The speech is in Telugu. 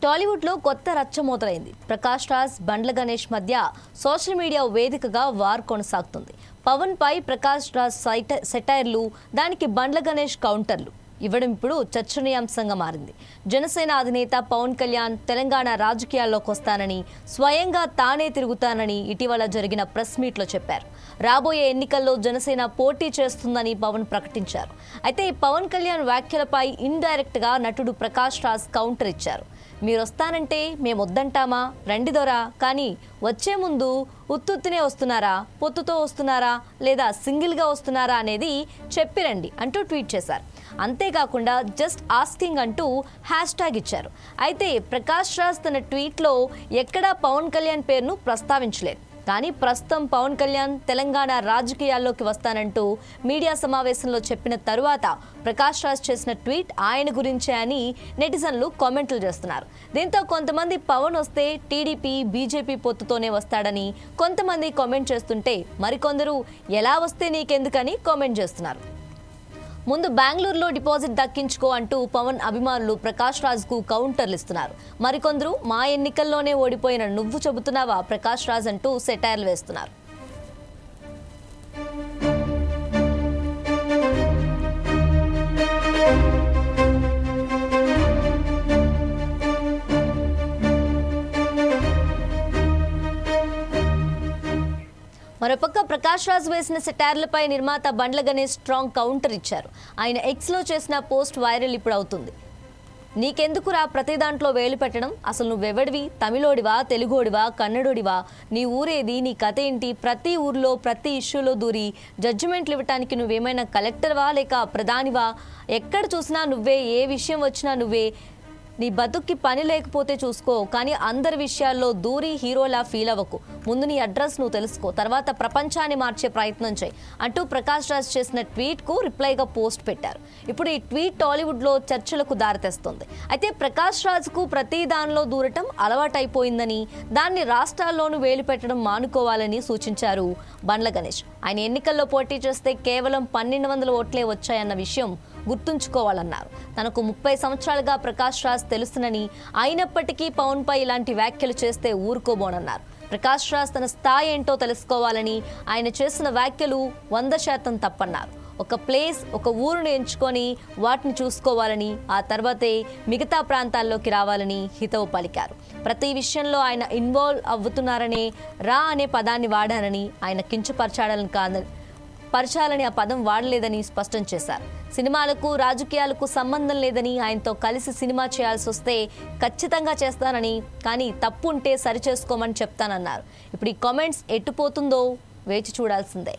టాలీవుడ్ లో కొత్త రచ్చ మొదలైంది. ప్రకాష్ రాజ్, బండ్ల గణేష్ మధ్య సోషల్ మీడియా వేదికగా వార్ కొనసాగుతుంది. పవన్ పై ప్రకాష్ రాజ్ సెటైర్లు, దానికి బండ్ల గణేష్ కౌంటర్లు ఇవ్వడం ఇప్పుడు చర్చనీయాంశంగా మారింది. జనసేన అధినేత పవన్ కళ్యాణ్ తెలంగాణ రాజకీయాల్లోకి వస్తానని, స్వయంగా తానే తిరుగుతానని ఇటీవల జరిగిన ప్రెస్ మీట్లో చెప్పారు. రాబోయే ఎన్నికల్లో జనసేన పోటీ చేస్తుందని పవన్ ప్రకటించారు. అయితే పవన్ కళ్యాణ్ వ్యాఖ్యలపై ఇండైరెక్ట్ గా నటుడు ప్రకాష్ రాజ్ కౌంటర్ ఇచ్చారు. మీరొస్తానంటే మేమొద్దంటామా, రండి దొరా, కానీ వచ్చే ముందు ఉత్తుత్తినే వస్తున్నారా, పొత్తుతో వస్తున్నారా లేదా సింగిల్గా వస్తున్నారా అనేది చెప్పిరండి అంటూ ట్వీట్ చేశారు. అంతేకాకుండా జస్ట్ ఆస్కింగ్ అంటూ హ్యాష్ ట్యాగ్ ఇచ్చారు. అయితే ప్రకాష్ రాజ్ తన ట్వీట్లో ఎక్కడా పవన్ కళ్యాణ్ పేరును ప్రస్తావించలేదు. కానీ ప్రస్తుతం పవన్ కళ్యాణ్ తెలంగాణ రాజకీయాల్లోకి వస్తానంటూ మీడియా సమావేశంలో చెప్పిన తరువాత ప్రకాష్ రాజ్ చేసిన ట్వీట్ ఆయన గురించే అని నెటిజన్లు కామెంట్లు చేస్తున్నారు. దీంతో కొంతమంది పవన్ వస్తే టీడీపీ, బీజేపీ పొత్తుతోనే వస్తాడని కొంతమంది కామెంట్ చేస్తుంటే, మరికొందరు ఎలా వస్తే నీకెందుకని కామెంట్ చేస్తున్నారు. ముందు బెంగళూరులో డిపాజిట్ దక్కించుకో అంటూ పవన్ అభిమానులు ప్రకాష్ రాజ్ కు కౌంటర్లు ఇస్తున్నారు. మరికొందరు మా ఎన్నికల్లోనే ఓడిపోయిన నువ్వు చెబుతున్నావా ప్రకాష్ రాజ్ అంటూ సెటైర్లు వేస్తున్నారు. మరోపక్క ప్రకాష్ రాజ్ వేసిన సెటైర్లపై నిర్మాత బండ్ల గణేష్ స్ట్రాంగ్ కౌంటర్ ఇచ్చారు. ఆయన ఎక్స్లో చేసిన పోస్ట్ వైరల్ ఇప్పుడు అవుతుంది. నీకెందుకురా ప్రతి దాంట్లో వేలు పెట్టడం, అసలు నువ్వెవడివి, తమిళోడివా, తెలుగోడివా, కన్నడోడివా, నీ ఊరేది, నీ కథ ఏంటి, ప్రతి ఊర్లో ప్రతి ఇష్యూలో దూరి జడ్జిమెంట్లు ఇవ్వడానికి నువ్వేమైనా కలెక్టర్వా లేక ప్రధానివా, ఎక్కడ చూసినా నువ్వే, ఏ విషయం వచ్చినా నువ్వే, నీ బతుక్కి పని లేకపోతే చూసుకో, కానీ అందరి విషయాల్లో దూరి హీరోలా ఫీల్ అవ్వకు, ముందు నీ అడ్రస్ నువ్వు తెలుసుకో, తర్వాత ప్రపంచాన్ని మార్చే ప్రయత్నం చేయి అంటూ ప్రకాష్ రాజ్ చేసిన ట్వీట్కు రిప్లైగా పోస్ట్ పెట్టారు. ఇప్పుడు ఈ ట్వీట్ టాలీవుడ్లో చర్చలకు దారితీస్తుంది. అయితే ప్రకాష్ రాజ్కు ప్రతి దానిలో దూరటం అలవాటైపోయిందని, దాన్ని రాష్ట్రాల్లోనూ వేలు పెట్టడం మానుకోవాలని సూచించారు బండ్ల గణేష్. ఆయన ఎన్నికల్లో పోటీ చేస్తే కేవలం 1200 ఓట్లే వచ్చాయన్న విషయం గుర్తుంచుకోవాలన్నారు. తనకు 30 సంవత్సరాలుగా ప్రకాష్ రాజ్ తెలుసునని, అయినప్పటికీ పవన్ పై ఇలాంటి వ్యాఖ్యలు చేస్తే ఊరుకోబోనన్నారు. ప్రకాష్ రాజ్ తన స్థాయి ఏంటో తెలుసుకోవాలని, ఆయన చేసిన వ్యాఖ్యలు 100% తప్పన్నారు. ఒక ప్లేస్, ఒక ఊరును ఎంచుకొని వాటిని చూసుకోవాలని, ఆ తర్వాతే మిగతా ప్రాంతాల్లోకి రావాలని హితవు పలికారు. ప్రతి విషయంలో ఆయన ఇన్వాల్వ్ అవుతున్నారనే రా అనే పదాన్ని వాడారని, ఆయన పరచాలని ఆ పదం వాడలేదని స్పష్టం చేశారు. సినిమాలకు, రాజకీయాలకు సంబంధం లేదని, ఆయనతో కలిసి సినిమా చేయాల్సి వస్తే ఖచ్చితంగా చేస్తానని, కానీ తప్పు ఉంటే సరిచేసుకోమని చెప్తానన్నారు. ఇప్పుడు ఈ కామెంట్స్ ఎట్టుపోతుందో వేచి చూడాల్సిందే.